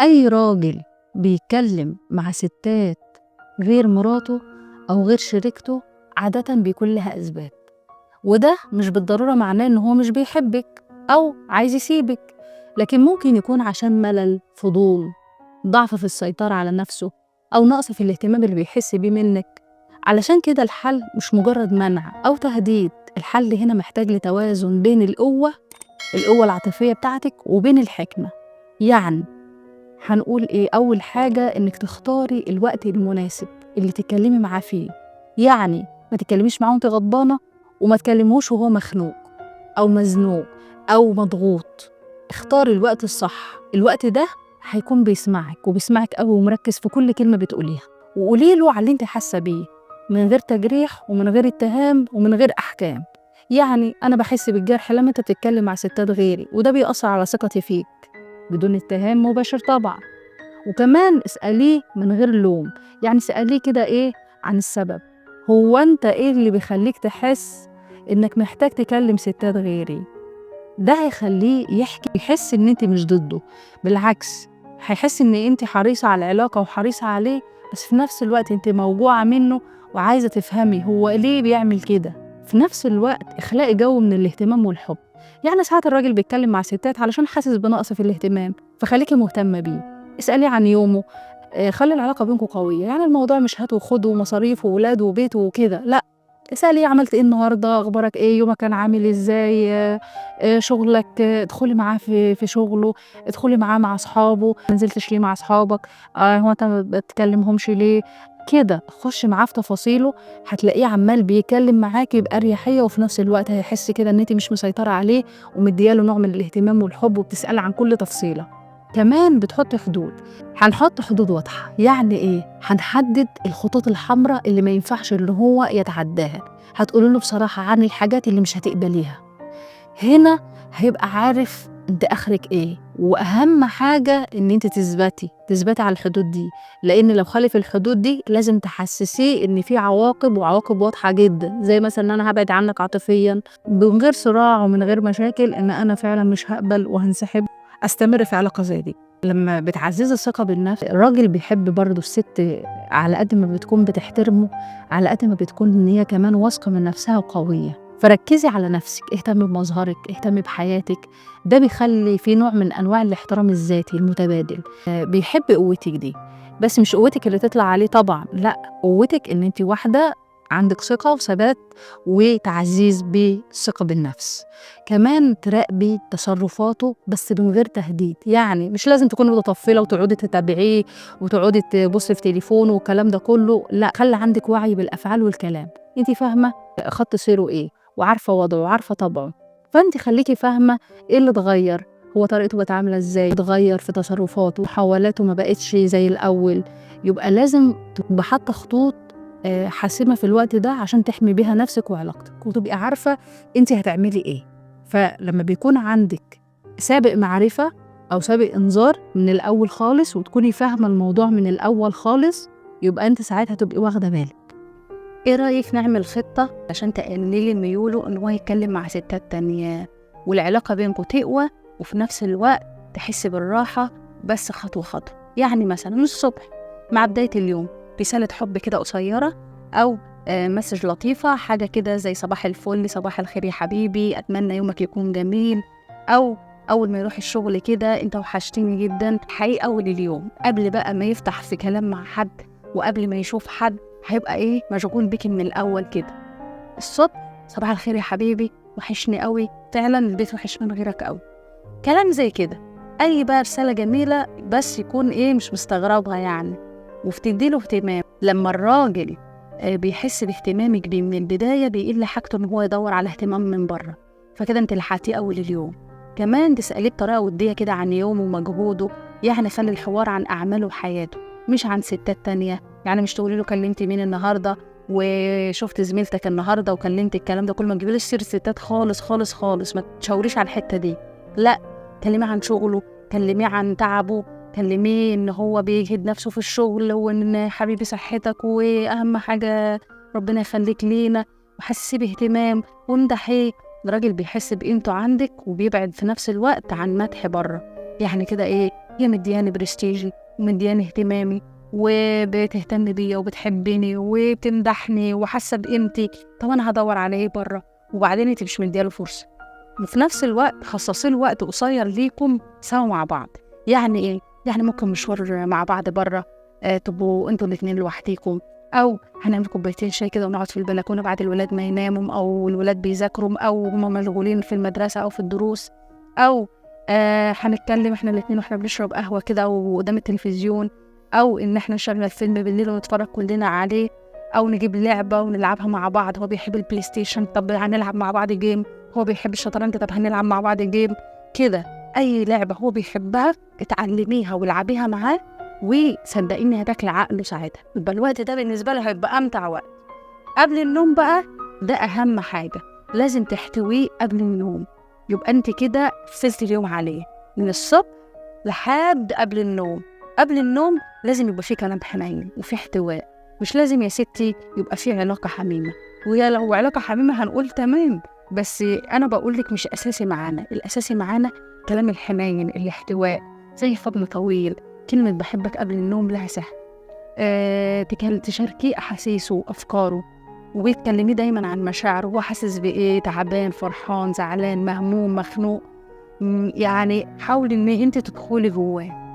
أي راجل بيتكلم مع ستات غير مراته أو غير شريكته عادة بيكون لها أسباب، وده مش بالضرورة معناه إن هو مش بيحبك أو عايز يسيبك، لكن ممكن يكون عشان ملل، فضول، ضعف في السيطرة على نفسه، أو نقص في الاهتمام اللي بيحس بيه منك. علشان كده الحل مش مجرد منع أو تهديد، الحل هنا محتاج لتوازن بين القوة العاطفية بتاعتك وبين الحكمة. يعني هنقول إيه؟ أول حاجة إنك تختاري الوقت المناسب اللي تتكلمي معاه فيه. يعني ما تتكلميش معاه وانت غضبانة، وما تكلموش وهو مخنوق أو مزنوق أو مضغوط. اختاري الوقت الصح، الوقت ده هيكون بيسمعك وبيسمعك قوي ومركز في كل كلمة بتقوليها، وقولي له على اللي انت حاسة بيه من غير تجريح ومن غير اتهام ومن غير أحكام. يعني أنا بحس بالجرح لما انت بتتكلم مع ستات غيري، وده بيأثر على ثقتي فيك، بدون اتهام مباشر طبعا. وكمان اسأليه من غير لوم، يعني اسأليه كده ايه عن السبب. هو انت ايه اللي بيخليك تحس انك محتاج تكلم ستات غيري؟ ده هيخليه يحس ان انت مش ضده، بالعكس هيحس ان انت حريصة على العلاقة وحريصة عليه، بس في نفس الوقت انت موجوعة منه وعايزة تفهمي هو ليه بيعمل كده. في نفس الوقت اخلاقي جو من الاهتمام والحب. يعني ساعات الراجل بيتكلم مع ستات علشان حاسس بنقص في الاهتمام، فخليكي مهتمة بيه، اسأليه عن يومه. خلي العلاقة بينكم قوية، يعني الموضوع مش هات وخد ومصاريف وولاد وبيت وكده، لا. اسألي عملت ايه النهارده، اخبارك ايه، يومك كان عامل ازاي، شغلك، ادخلي معاه في شغله، ادخلي معاه مع اصحابه، ما نزلتش ليه مع اصحابك، هو انت ما بتكلمهمش ليه كده. خش معاه في تفاصيله، هتلاقيه عمال بيتكلم معاكي بأريحية، وفي نفس الوقت هيحس كده ان انت مش مسيطرة عليه ومدياله نوع من الاهتمام والحب وبتسألي عن كل تفصيلة. كمان بتحط حدود. هنحط حدود واضحة. يعني ايه؟ هنحدد الخطوط الحمراء اللي ما ينفعش اللي هو يتعداها. هتقولي له بصراحة عن الحاجات اللي مش هتقبليها. هنا هيبقى عارف انت اخرك ايه. واهم حاجة ان انت تثبتي على الحدود دي، لان لو خالف الحدود دي لازم تحسسيه ان في عواقب، وعواقب واضحة جدا، زي مثلا ان انا هبعد عنك عاطفيا من غير صراع ومن غير مشاكل، ان انا فعلا مش هقبل وهنسحب استمر في علاقة زي دي. لما بتعزز الثقة بالنفس، الراجل بيحب برضه الست على قد ما بتكون بتحترمه، على قد ما بتكون ان هي كمان واثقة من نفسها وقوية. فركزي على نفسك، اهتمي بمظهرك، اهتمي بحياتك. ده بيخلي في نوع من انواع الاحترام الذاتي المتبادل. بيحب قوتك دي، بس مش قوتك اللي تطلع عليه طبعا، لا، قوتك ان انت واحدة عندك ثقة وثبات وتعزيز بالثقة بالنفس. كمان تراقبي تصرفاته بس من غير تهديد. يعني مش لازم تكوني متطفلة وتقعدي تتابعيه وتقعدي تبصي في تليفونه والكلام ده كله، لا، خلي عندك وعي بالأفعال والكلام. انت فاهمة خط سيره ايه، وعارفة وضعه وعارفة طبعه، فانت خليكي فاهمة ايه اللي اتغير، هو طريقته بقت عاملة ازاي، اتغير في تصرفاته وحوالاته ما بقتش زي الأول. يبقى لازم تبقى حاطة خطوط حاسمة في الوقت ده عشان تحمي بيها نفسك وعلاقتك، وتبقي عارفة انت هتعملي ايه. فلما بيكون عندك سابق معرفة أو سابق إنذار من الأول خالص، وتكوني فاهمة الموضوع من الأول خالص، يبقى انت ساعتها تبقي واخدة بالك. ايه رأيك نعمل خطة عشان تقللي ميوله ان هو يتكلم مع ستات تانية، والعلاقة بينكم تقوى، وفي نفس الوقت تحس بالراحة، بس خطوة خطوة. يعني مثلا الصبح مع بداية اليوم رسالة حب كده قصيرة، أو مسج لطيفة، حاجة كده زي صباح الفل، صباح الخير يا حبيبي، أتمنى يومك يكون جميل. أو أول ما يروح الشغل كده، أنت وحشتني جدا، حقيقي أول اليوم قبل بقى ما يفتح في كلام مع حد وقبل ما يشوف حد، هيبقى ايه مشغول بيكي من الاول كده. الصبح صباح الخير يا حبيبي، وحشني قوي، فعلا البيت وحش من غيرك قوي، كلام زي كده. اي بقى رساله جميله، بس يكون ايه مش مستغربها يعني، وبتديله اهتمام. لما الراجل بيحس باهتمامك بيه من البدايه، بيقل حاجته ان هو يدور على اهتمام من بره، فكده انت لحقتيه اول اليوم. كمان تساليه بطريقه وديه كده عن يومه ومجهوده، يعني خلي الحوار عن اعماله وحياته مش عن ستات تانية. يعني مش تقولي له كلمتي مين النهارده وشفت زميلتك النهارده وكلمت الكلام ده كله، ما تجيبليش سيره ستات خالص خالص خالص، ما تشاوريش على الحته دي، لا. كلميه عن شغله، كلميه عن تعبه، كلميه ان هو بيجهد نفسه في الشغل، وان حبيبي صحتك واهم حاجه ربنا يخليك لينا، وحسسيه باهتمام وامدحيه. الراجل بيحس بقيمته عندك، وبيبعد في نفس الوقت عن مدح بره. يعني كده ايه، هي مدياني برستيجي ومدياني اهتمامي وبتهتم بيا وبتحبني وبتمدحني وحاسه بقيمتي. طب انا هدور على ايه بره؟ وبعدين انت مش مدياله فرصه. وفي نفس الوقت خصصي له وقت قصير ليكم سوا مع بعض. يعني ايه؟ يعني ممكن مشوار مع بعض بره، تبقوا انتوا الاثنين لوحديكم، او هنعمل كوبايتين شاي كده ونقعد في البلكونه بعد الولاد ما يناموا، او الولاد بيذاكروا، او هم مشغولين في المدرسه او في الدروس، او هنتكلم احنا الاثنين واحنا بنشرب قهوه كده وقدام التلفزيون، او ان احنا نشغل فيلم بالليل ونتفرج كلنا عليه، او نجيب لعبه ونلعبها مع بعض. هو بيحب البلاي ستيشن، طب هنلعب مع بعض جيم. هو بيحب الشطرنج، طب هنلعب مع بعض جيم. كده اي لعبه هو بيحبها اتعلميها والعبيها معاه، وصدقيني هتاكل عقله ساعتها. يبقى الوقت ده بالنسبه له هيبقى امتع وقت. قبل النوم بقى ده اهم حاجه، لازم تحتويه قبل النوم. يبقى انت كده فزت اليوم عليه من الصبح لحد قبل النوم. قبل النوم لازم يبقى فيه كلام حنين وفي احتواء. مش لازم يا ستي يبقى فيه علاقه حميمه، ويا لو علاقه حميمه هنقول تمام، بس انا بقول لك مش اساسي معانا. الاساسي معانا كلام الحنين، الاحتواء، زي فضل طويل، كلمه بحبك قبل النوم لها سحر. تشاركيه احاسيسه وافكاره، وبتكلميه دايما عن مشاعره، هو حاسس بايه، تعبان، فرحان، زعلان، مهموم، مخنوق. يعني حاولي ان انت تدخلي جواه.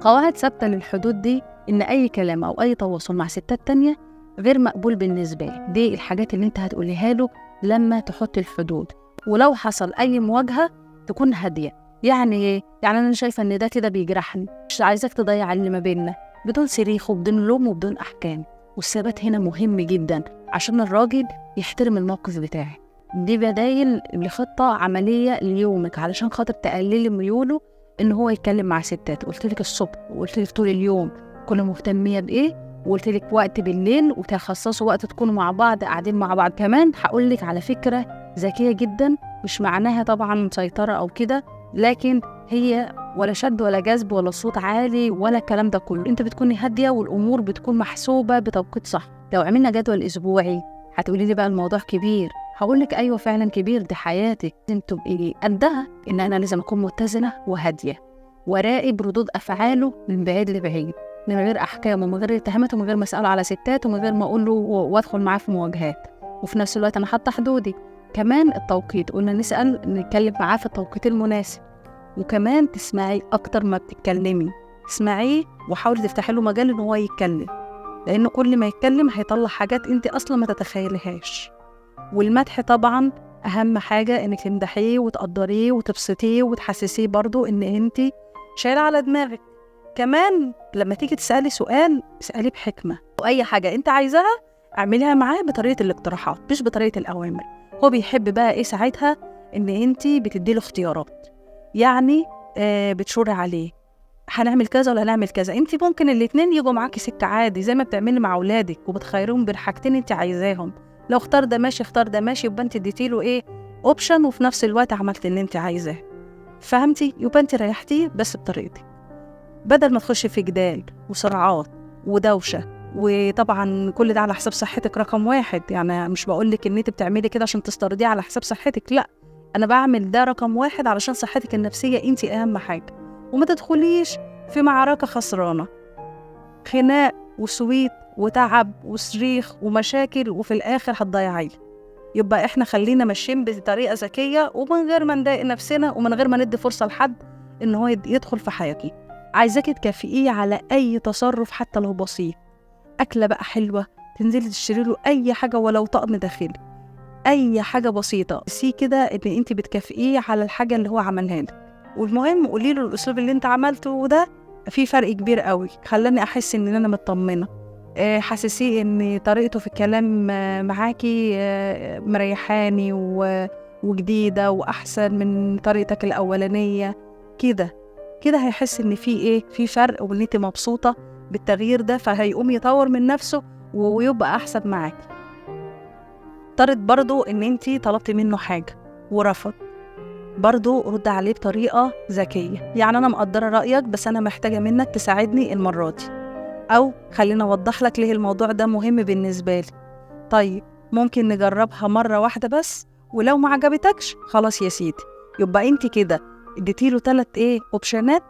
قواعد ثابته للحدود دي، ان اي كلام او اي تواصل مع ستات تانية غير مقبول بالنسبه لي. دي الحاجات اللي انت هتقوليها له لما تحط الحدود. ولو حصل اي مواجهه تكون هاديه. يعني ايه؟ يعني انا شايفه ان ده كده بيجرحني، مش عايزاك تضيع اللي ما بيننا، بدون صريخ وبدون لوم وبدون احكام. والثبات هنا مهم جدا عشان الراجل يحترم الموقف بتاعي. دي بدايل لخطه عمليه ليومك علشان خاطر تقللي ميوله ان هو يتكلم مع ستات. قلت لك الصبح وقلت لك طول اليوم كنا مهتميه بايه، وقلت لك وقت بالليل وتخصصوا وقت تكونوا مع بعض قاعدين مع بعض. كمان هقول لك على فكره ذكيه جدا، مش معناها طبعا مسيطره او كده، لكن هي ولا شد ولا جذب ولا صوت عالي ولا الكلام ده كله. انت بتكوني هاديه والامور بتكون محسوبه بتوقيت صح. لو عملنا جدول اسبوعي هتقولي لي بقى الموضوع كبير، هقول لك ايوه فعلا كبير، دي حياتك، لازم تبقي قدها. ان انا لازم اكون متزنه وهاديه، وراقب ردود افعاله من بعيد لبعيد، من غير احكام ومن غير اتهامات ومن غير ما اساله على ستات ومن غير ما اقول له وادخل معاه في مواجهات. وفي نفس الوقت انا حاطه حدودي. كمان التوقيت، قلنا نسال نتكلم معاه في التوقيت المناسب. وكمان تسمعي اكتر ما بتتكلمي، اسمعيه وحاولي تفتحي له مجال ان هو يتكلم، لان كل ما يتكلم هيطلع حاجات انت اصلا ما تتخيلهاش. والمدح طبعا اهم حاجه، انك تمدحيه وتقدريه وتبسطيه وتحسسيه برضو ان انت شايله على دماغك. كمان لما تيجي تسالي سؤال اساليه بحكمه، واي حاجه انت عايزاها اعمليها معاه بطريقه الاقتراحات مش بطريقه الاوامر. هو بيحب بقى ايه ساعتها؟ ان انت بتديله اختيارات، يعني بتشوري عليه هنعمل كذا ولا هنعمل كذا. انت ممكن الاتنين يجوا معاكي سكه عادي زي ما بتعملي مع اولادك، وبتخيرهم بين حاجتين انت عايزاهم. لو اختار ده ماشي اختار ده ماشي، يبقى انت اديتيله ايه اوبشن، وفي نفس الوقت عملت اللي انت عايزاه. فهمتي؟ يبقى انت ريحتيه بس بطريقتك، بدل ما تخشي في جدال وصراعات ودوشه. وطبعا كل ده على حساب صحتك رقم واحد. يعني مش بقولك ان انت بتعملي كده عشان تسترضيه على حساب صحتك، لا، انا بعمل ده رقم واحد علشان صحتك النفسيه انت اهم حاجه. وما تدخليش في معركه خسرانه، خناق وسويت وتعب وصريخ ومشاكل، وفي الاخر هتضيعي. يبقى احنا خلينا ماشيين بطريقه ذكيه ومن غير ما نضايق نفسنا ومن غير ما ندي فرصه لحد ان هو يدخل في حياتي. عايزاكي تكافئيه على اي تصرف حتى لو بسيط، اكله بقى حلوه، تنزلي تشتري له اي حاجه ولو طقم داخلي، اي حاجه بسيطه سي كده ان انت بتكافئيه على الحاجه اللي هو عملها لك. والمهم قولي له الاسلوب اللي انت عملته وده في فرق كبير قوي، خلاني احس ان انا مطمنه. حسسيه ان طريقته في الكلام معاكي مريحاني وجديده واحسن من طريقتك الاولانيه. كده هيحس ان في فرق وان انت مبسوطه بالتغيير ده، فهيقوم يطور من نفسه ويبقى احسن معاكي. افترض برضو ان انت طلبتي منه حاجه ورفض، برضو رد عليه بطريقه ذكيه. يعني انا مقدره رايك بس انا محتاجه منك تساعدني المره دي، او خلينا اوضح لك ليه الموضوع ده مهم بالنسبه لي. طيب ممكن نجربها مره واحده بس، ولو ما عجبتكش خلاص يا سيدي. يبقى انت كده اديتيله 3 اوبشنات،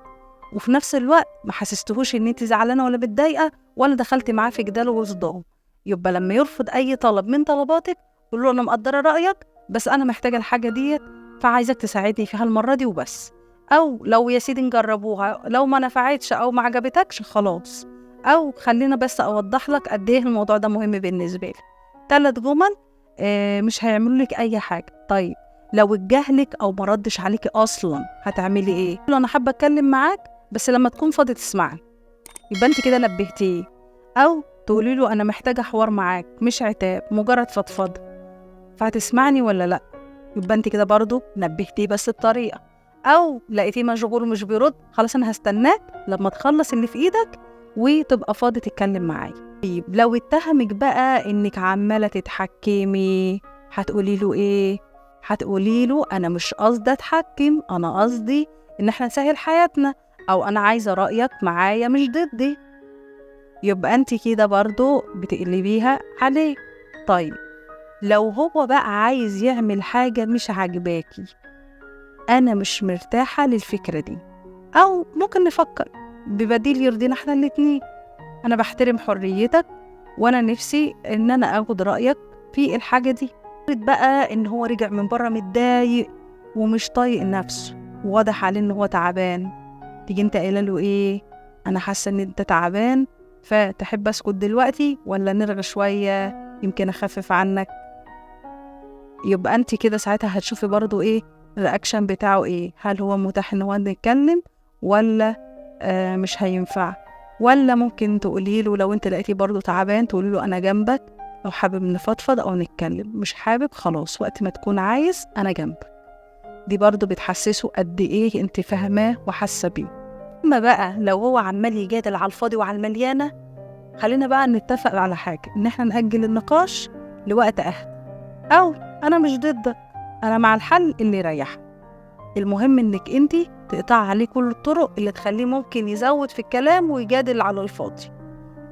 وفي نفس الوقت ما حسستهوش ان انت زعلانه ولا متضايقه ولا دخلت معاه في جدال وصدام. يبقى لما يرفض اي طلب من طلباتك قول له انا مقدره رايك، بس انا محتاجه الحاجه ديت، فعايزك تساعدني فيها المره دي وبس. او لو يا سيدي نجربوها، لو ما نفعتش او ما عجبتكش خلاص، او خلينا بس اوضح لك قد ايه الموضوع ده مهم بالنسبه لي. 3 جمل مش هيعملوا لك اي حاجه. طيب لو اتجاهلك او ما ردش عليكي اصلا هتعملي ايه؟ قول له انا حابه اتكلم معاك بس لما تكون فاضي تسمعني، يبقى انت كده نبهتيه. او تقولي له انا محتاجه حوار معاك مش عتاب، مجرد فضفضه، فهتسمعني ولا لا؟ يبقى انت كده برضو نبهتيه بس بطريقه. او لقيتيه مشغول ومش بيرد، خلاص انا هستناك لما تخلص اللي في ايدك وتبقى فاضي تتكلم معايا. طيب لو اتهمك بقى انك عماله تتحكمي، هتقولي له ايه؟ هتقولي له انا مش قصدي اتحكم، انا قصدي ان احنا نسهل حياتنا، او انا عايزه رايك معايا مش ضدي. يبقى انت كده برضو بتقلبيها عليه. طيب لو هو بقى عايز يعمل حاجه مش عاجباكي، انا مش مرتاحه للفكره دي، او ممكن نفكر ببديل يرضينا احنا الاتنين. انا بحترم حريتك وانا نفسي ان انا اخد رايك في الحاجه دي. بقى ان هو رجع من بره متضايق ومش طايق نفسه، واضح عليه ان هو تعبان، تيجي انت قايله له ايه؟ انا حاسه ان انت تعبان، فتحب اسكت دلوقتي ولا نرغي شويه يمكن اخفف عنك؟ يبقى انت كده ساعتها هتشوفي برضو ايه الرياكشن بتاعه ايه، هل هو متاح ان هو نتكلم ولا مش هينفع. ولا ممكن تقولي له لو انت لقيتي برضو تعبان تقولي له انا جنبك، لو حابب نفضفض او نتكلم، مش حابب خلاص وقت ما تكون عايز انا جنبك. دي برضو بتحسسه قد ايه انت فاهماه وحاسه بيه. اما بقى لو هو عمال يجادل على الفاضي وعلى المليانه، خلينا بقى نتفق على حاجه، ان احنا نأجل النقاش لوقت اهدى، او انا مش ضدك، انا مع الحل اللي يريحك. المهم انك انت تقطع عليه كل الطرق اللي تخليه ممكن يزود في الكلام ويجادل على الفاضي.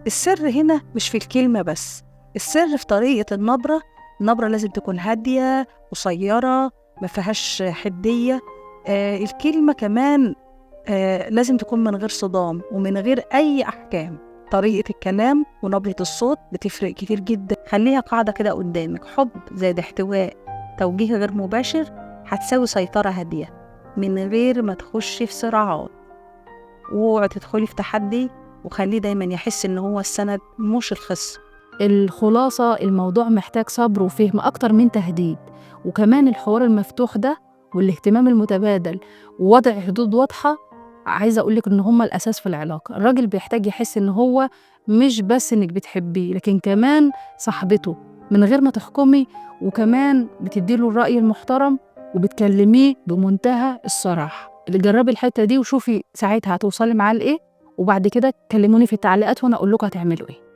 السر هنا مش في الكلمة بس، السر في طريقة النبرة. النبرة لازم تكون هادية قصيرة ما فيهاش حدية. الكلمة كمان لازم تكون من غير صدام ومن غير أي أحكام. طريقة الكلام ونبرة الصوت بتفرق كتير جدا. خليها قاعدة كده قدامك، حب زائد احتواء توجيه غير مباشر هتساوي سيطرة هادية من غير ما تخشي في صراعات. واوعي تدخلي في تحدي، وخليه دايما يحس ان هو السند مش الخصم. الخلاصة الموضوع محتاج صبر وفهم أكتر من تهديد، وكمان الحوار المفتوح ده والاهتمام المتبادل ووضع حدود واضحة. عايزة أقولك إن هما الأساس في العلاقة. الراجل بيحتاج يحس إن هو مش بس إنك بتحبيه، لكن كمان صاحبته من غير ما تحكمي، وكمان بتديله الرأي المحترم وبتكلميه بمنتهى الصراحة. اللي جربي الحتة دي وشوفي ساعتها هتوصلي معاه لإيه، وبعد كده كلموني في التعليقات وأنا أقول لكم هتعملوا إيه.